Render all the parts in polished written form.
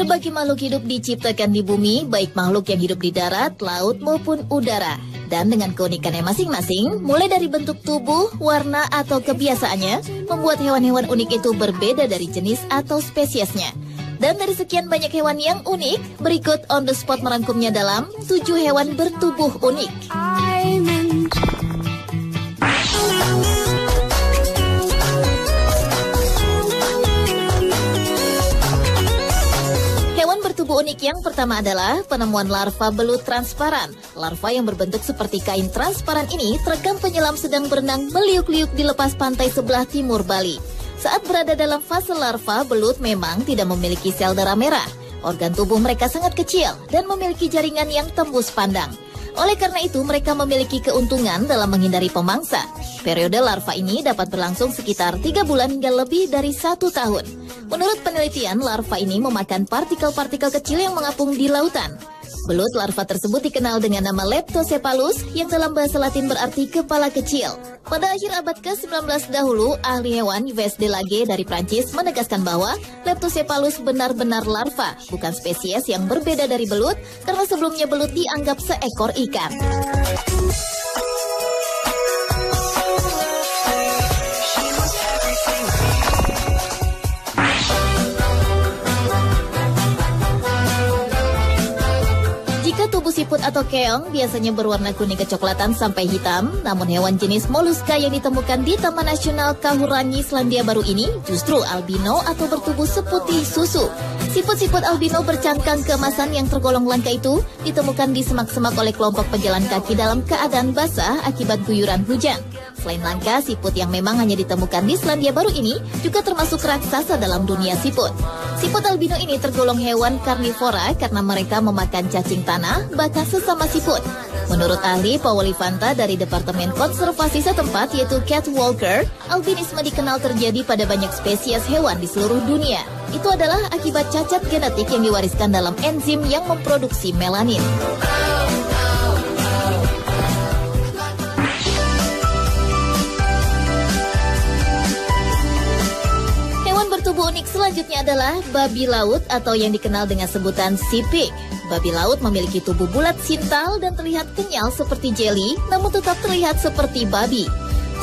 Berbagai makhluk hidup diciptakan di bumi, baik makhluk yang hidup di darat, laut maupun udara. Dan dengan keunikannya masing-masing, mulai dari bentuk tubuh, warna atau kebiasaannya, membuat hewan-hewan unik itu berbeda dari jenis atau spesiesnya. Dan dari sekian banyak hewan yang unik, berikut On The Spot merangkumnya dalam 7 hewan bertubuh unik. Hewan bertubuh unik yang pertama adalah penemuan larva belut transparan. Larva yang berbentuk seperti kain transparan ini terekam penyelam sedang berenang meliuk-liuk di lepas pantai sebelah timur Bali. Saat berada dalam fase larva, belut memang tidak memiliki sel darah merah. Organ tubuh mereka sangat kecil dan memiliki jaringan yang tembus pandang. Oleh karena itu, mereka memiliki keuntungan dalam menghindari pemangsa. Periode larva ini dapat berlangsung sekitar 3 bulan hingga lebih dari 1 tahun. Menurut penelitian, larva ini memakan partikel-partikel kecil yang mengapung di lautan. Belut larva tersebut dikenal dengan nama Leptocephalus yang dalam bahasa Latin berarti kepala kecil. Pada akhir abad ke-19 dahulu, ahli hewan Yves Delage dari Prancis menegaskan bahwa Leptocephalus benar-benar larva, bukan spesies yang berbeda dari belut, karena sebelumnya belut dianggap seekor ikan. Tubuh siput atau keong biasanya berwarna kuning kecoklatan sampai hitam, namun hewan jenis moluska yang ditemukan di Taman Nasional Kahurangi Selandia Baru ini justru albino atau bertubuh seputih susu. Siput-siput albino bercangkang keemasan yang tergolong langka itu ditemukan di semak-semak oleh kelompok pejalan kaki dalam keadaan basah akibat guyuran hujan. Selain langka, siput yang memang hanya ditemukan di Selandia Baru ini juga termasuk raksasa dalam dunia siput. Siput albino ini tergolong hewan karnivora karena mereka memakan cacing tanah, bahkan sesama siput. Menurut ahli Paul Olivanta dari Departemen Konservasi setempat yaitu Cat Walker, albinisme dikenal terjadi pada banyak spesies hewan di seluruh dunia. Itu adalah akibat cacat genetik yang diwariskan dalam enzim yang memproduksi melanin. Bertubuh unik selanjutnya adalah babi laut atau yang dikenal dengan sebutan sea pig. Babi laut memiliki tubuh bulat sintal dan terlihat kenyal seperti jelly, namun tetap terlihat seperti babi.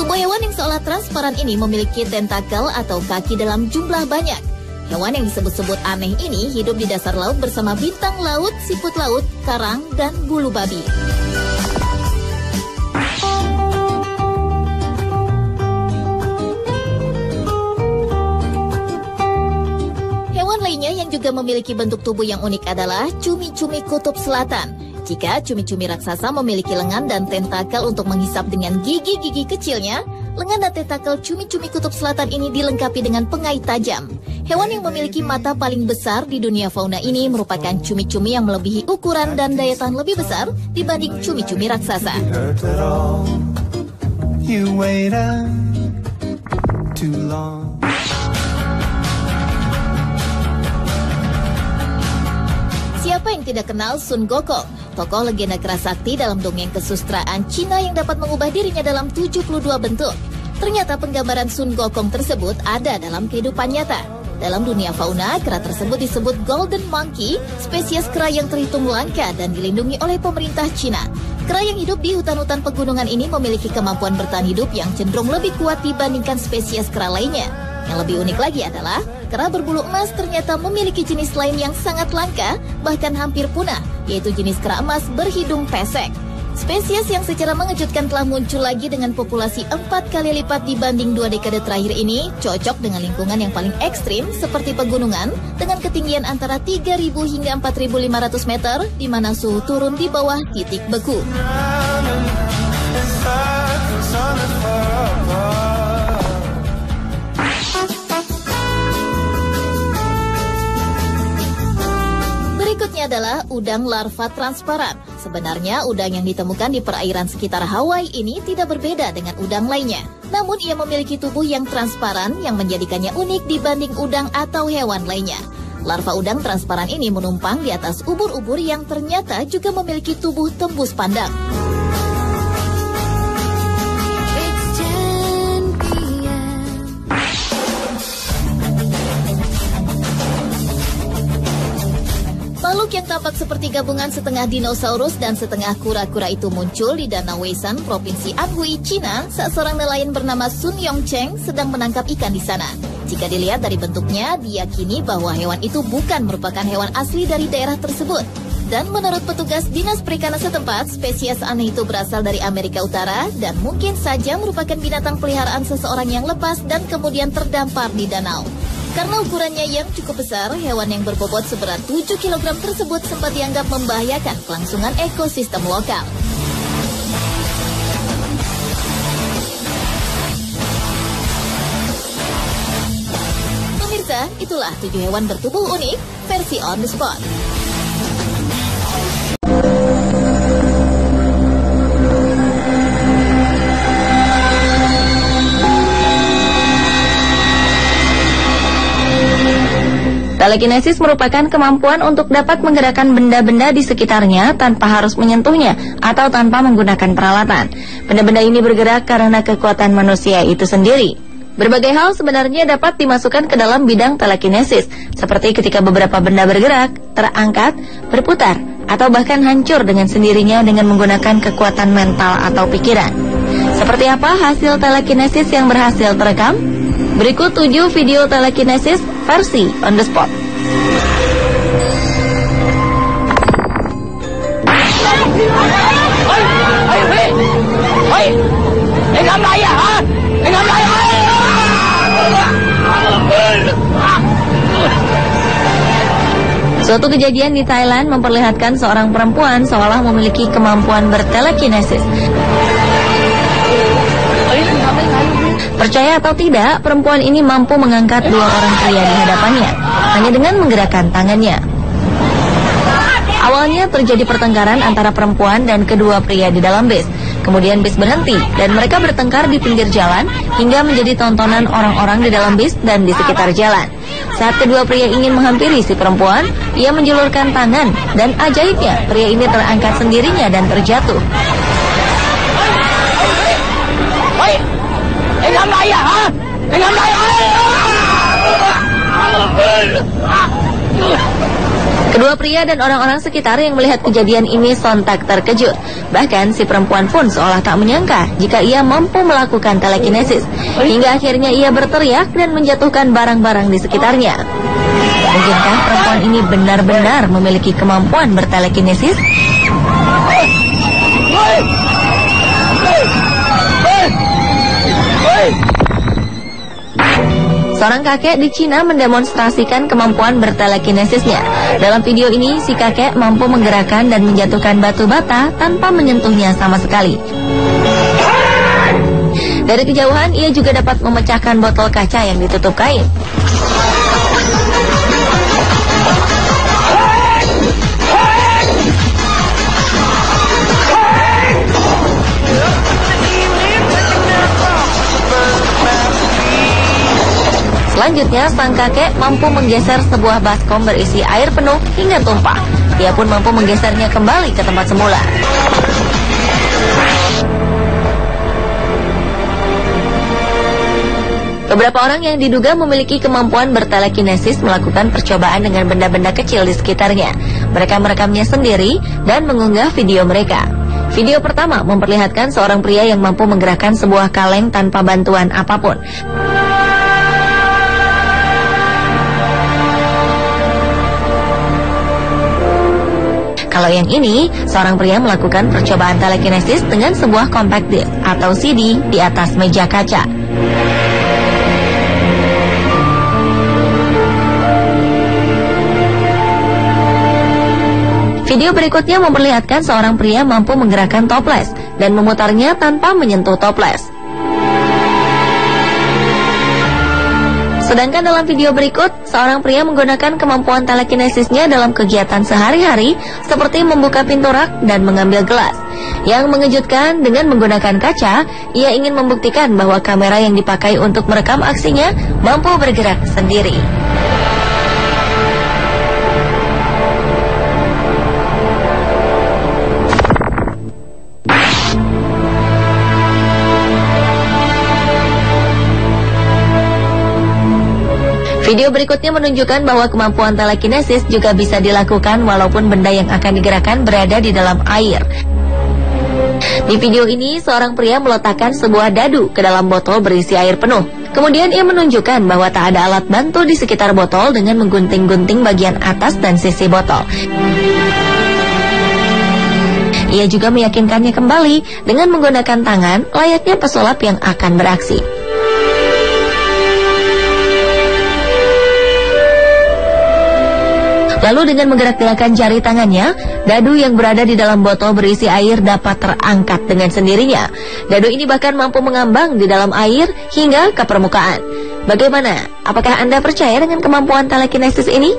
Tubuh hewan yang seolah transparan ini memiliki tentakel atau kaki dalam jumlah banyak. Hewan yang disebut-sebut aneh ini hidup di dasar laut bersama bintang laut, siput laut, karang, dan bulu babi. Lainnya yang juga memiliki bentuk tubuh yang unik adalah cumi-cumi kutub selatan. Jika cumi-cumi raksasa memiliki lengan dan tentakel untuk menghisap dengan gigi-gigi kecilnya, lengan dan tentakel cumi-cumi kutub selatan ini dilengkapi dengan pengait tajam. Hewan yang memiliki mata paling besar di dunia fauna ini merupakan cumi-cumi yang melebihi ukuran dan daya tahan lebih besar dibanding cumi-cumi raksasa. Siapa yang tidak kenal Sun Gokong, tokoh legenda keras sakti dalam dongeng kesustraan Cina yang dapat mengubah dirinya dalam 72 bentuk. Ternyata penggambaran Sun Gokong tersebut ada dalam kehidupan nyata. Dalam dunia fauna, kera tersebut disebut Golden Monkey, spesies kera yang terhitung langka dan dilindungi oleh pemerintah Cina. Kera yang hidup di hutan-hutan pegunungan ini memiliki kemampuan bertahan hidup yang cenderung lebih kuat dibandingkan spesies kera lainnya. Yang lebih unik lagi adalah, kera berbulu emas ternyata memiliki jenis lain yang sangat langka, bahkan hampir punah, yaitu jenis kera emas berhidung pesek. Spesies yang secara mengejutkan telah muncul lagi dengan populasi 4 kali lipat dibanding 2 dekade terakhir ini, cocok dengan lingkungan yang paling ekstrim seperti pegunungan, dengan ketinggian antara 3.000 hingga 4.500 meter, di mana suhu turun di bawah titik beku. Berikutnya adalah udang larva transparan. Sebenarnya udang yang ditemukan di perairan sekitar Hawaii ini tidak berbeda dengan udang lainnya. Namun ia memiliki tubuh yang transparan yang menjadikannya unik dibanding udang atau hewan lainnya. Larva udang transparan ini menumpang di atas ubur-ubur yang ternyata juga memiliki tubuh tembus pandang. yang tampak seperti gabungan setengah dinosaurus dan setengah kura-kura itu muncul di Danau Weisan, Provinsi Anhui, Cina, saat seorang nelayan bernama Sun Yongcheng sedang menangkap ikan di sana. Jika dilihat dari bentuknya, diyakini bahwa hewan itu bukan merupakan hewan asli dari daerah tersebut. Dan menurut petugas Dinas Perikanan setempat, spesies aneh itu berasal dari Amerika Utara dan mungkin saja merupakan binatang peliharaan seseorang yang lepas dan kemudian terdampar di danau. Karena ukurannya yang cukup besar, hewan yang berbobot seberat 7 kg tersebut sempat dianggap membahayakan kelangsungan ekosistem lokal. Pemirsa, itulah 7 hewan bertubuh unik versi On The Spot. Telekinesis merupakan kemampuan untuk dapat menggerakkan benda-benda di sekitarnya tanpa harus menyentuhnya atau tanpa menggunakan peralatan. Benda-benda ini bergerak karena kekuatan manusia itu sendiri. Berbagai hal sebenarnya dapat dimasukkan ke dalam bidang telekinesis, seperti ketika beberapa benda bergerak, terangkat, berputar, atau bahkan hancur dengan sendirinya dengan menggunakan kekuatan mental atau pikiran. Seperti apa hasil telekinesis yang berhasil terekam? Berikut 7 video telekinesis versi On The Spot. Suatu kejadian di Thailand memperlihatkan seorang perempuan seolah memiliki kemampuan bertelekinesis. Percaya atau tidak, perempuan ini mampu mengangkat 2 orang pria di hadapannya hanya dengan menggerakkan tangannya. Awalnya terjadi pertengkaran antara perempuan dan kedua pria di dalam bis. Kemudian bis berhenti dan mereka bertengkar di pinggir jalan hingga menjadi tontonan orang-orang di dalam bis dan di sekitar jalan. Saat kedua pria ingin menghampiri si perempuan, ia menjulurkan tangan dan ajaibnya pria ini terangkat sendirinya dan terjatuh. Kedua pria dan orang-orang sekitar yang melihat kejadian ini sontak terkejut. Bahkan si perempuan pun seolah tak menyangka jika ia mampu melakukan telekinesis. Hingga akhirnya ia berteriak dan menjatuhkan barang-barang di sekitarnya. Mungkinkah perempuan ini benar-benar memiliki kemampuan bertelekinesis? Seorang kakek di Cina mendemonstrasikan kemampuan bertelekinesisnya. Dalam video ini, si kakek mampu menggerakkan dan menjatuhkan batu bata tanpa menyentuhnya sama sekali. Dari kejauhan, ia juga dapat memecahkan botol kaca yang ditutup kain. Selanjutnya, sang kakek mampu menggeser sebuah baskom berisi air penuh hingga tumpah. Ia pun mampu menggesernya kembali ke tempat semula. Beberapa orang yang diduga memiliki kemampuan bertelekinesis melakukan percobaan dengan benda-benda kecil di sekitarnya. Mereka merekamnya sendiri dan mengunggah video mereka. Video pertama memperlihatkan seorang pria yang mampu menggerakkan sebuah kaleng tanpa bantuan apapun. Kalau yang ini, seorang pria melakukan percobaan telekinesis dengan sebuah compact disc atau CD di atas meja kaca. Video berikutnya memperlihatkan seorang pria mampu menggerakkan toples dan memutarnya tanpa menyentuh toples. Sedangkan dalam video berikut, seorang pria menggunakan kemampuan telekinesisnya dalam kegiatan sehari-hari seperti membuka pintu rak dan mengambil gelas. Yang mengejutkan, dengan menggunakan kaca, ia ingin membuktikan bahwa kamera yang dipakai untuk merekam aksinya mampu bergerak sendiri. Video berikutnya menunjukkan bahwa kemampuan telekinesis juga bisa dilakukan walaupun benda yang akan digerakkan berada di dalam air. Di video ini, seorang pria meletakkan sebuah dadu ke dalam botol berisi air penuh. Kemudian ia menunjukkan bahwa tak ada alat bantu di sekitar botol dengan menggunting-gunting bagian atas dan sisi botol. Ia juga meyakinkannya kembali dengan menggunakan tangan layaknya pesulap yang akan beraksi. Lalu dengan menggerak-gerakan jari tangannya, dadu yang berada di dalam botol berisi air dapat terangkat dengan sendirinya. Dadu ini bahkan mampu mengambang di dalam air hingga ke permukaan. Bagaimana? Apakah Anda percaya dengan kemampuan telekinesis ini?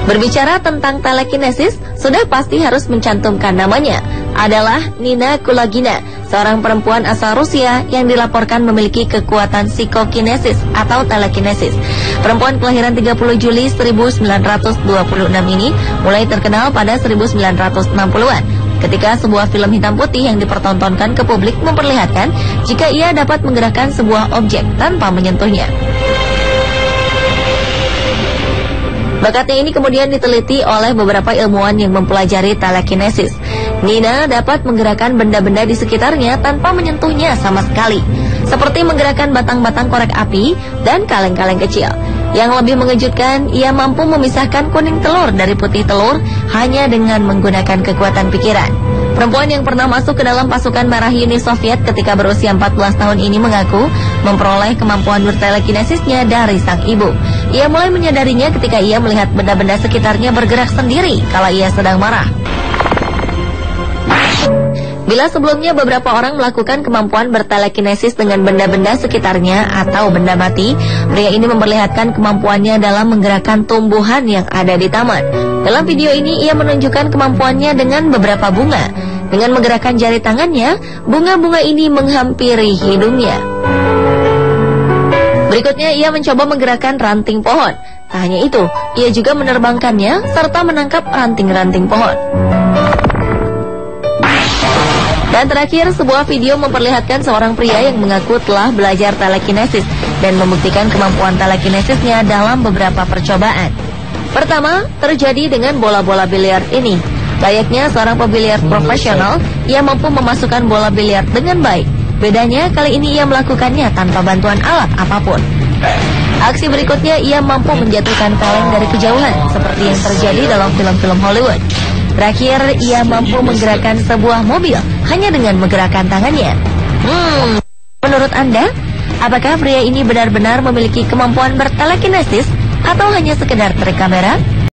Berbicara tentang telekinesis, sudah pasti harus mencantumkan namanya. Adalah Nina Kulagina, seorang perempuan asal Rusia yang dilaporkan memiliki kekuatan psikokinesis atau telekinesis. Perempuan kelahiran 30 Juli 1926 ini mulai terkenal pada 1960-an. Ketika sebuah film hitam putih yang dipertontonkan ke publik memperlihatkan jika ia dapat menggerakkan sebuah objek tanpa menyentuhnya. Bakatnya ini kemudian diteliti oleh beberapa ilmuwan yang mempelajari telekinesis. Nina dapat menggerakkan benda-benda di sekitarnya tanpa menyentuhnya sama sekali, seperti menggerakkan batang-batang korek api dan kaleng-kaleng kecil. Yang lebih mengejutkan, ia mampu memisahkan kuning telur dari putih telur hanya dengan menggunakan kekuatan pikiran. Perempuan yang pernah masuk ke dalam pasukan merah Uni Soviet ketika berusia 14 tahun ini mengaku memperoleh kemampuan bertelekinesisnya dari sang ibu. Ia mulai menyadarinya ketika ia melihat benda-benda sekitarnya bergerak sendiri kala ia sedang marah. Bila sebelumnya beberapa orang melakukan kemampuan bertelekinesis dengan benda-benda sekitarnya atau benda mati, pria ini memperlihatkan kemampuannya dalam menggerakkan tumbuhan yang ada di taman. Dalam video ini ia menunjukkan kemampuannya dengan beberapa bunga. Dengan menggerakkan jari tangannya, bunga-bunga ini menghampiri hidungnya. Berikutnya ia mencoba menggerakkan ranting pohon. Tak hanya itu, ia juga menerbangkannya serta menangkap ranting-ranting pohon. Dan terakhir, sebuah video memperlihatkan seorang pria yang mengaku telah belajar telekinesis dan membuktikan kemampuan telekinesisnya dalam beberapa percobaan. Pertama, terjadi dengan bola-bola biliar ini. Layaknya seorang pebiliar profesional, ia mampu memasukkan bola biliar dengan baik. Bedanya, kali ini ia melakukannya tanpa bantuan alat apapun. Aksi berikutnya, ia mampu menjatuhkan kaleng dari kejauhan, seperti yang terjadi dalam film-film Hollywood. Terakhir, ia mampu menggerakkan sebuah mobil hanya dengan menggerakkan tangannya. Menurut Anda, apakah pria ini benar-benar memiliki kemampuan bertelekinesis atau hanya sekedar trik kamera?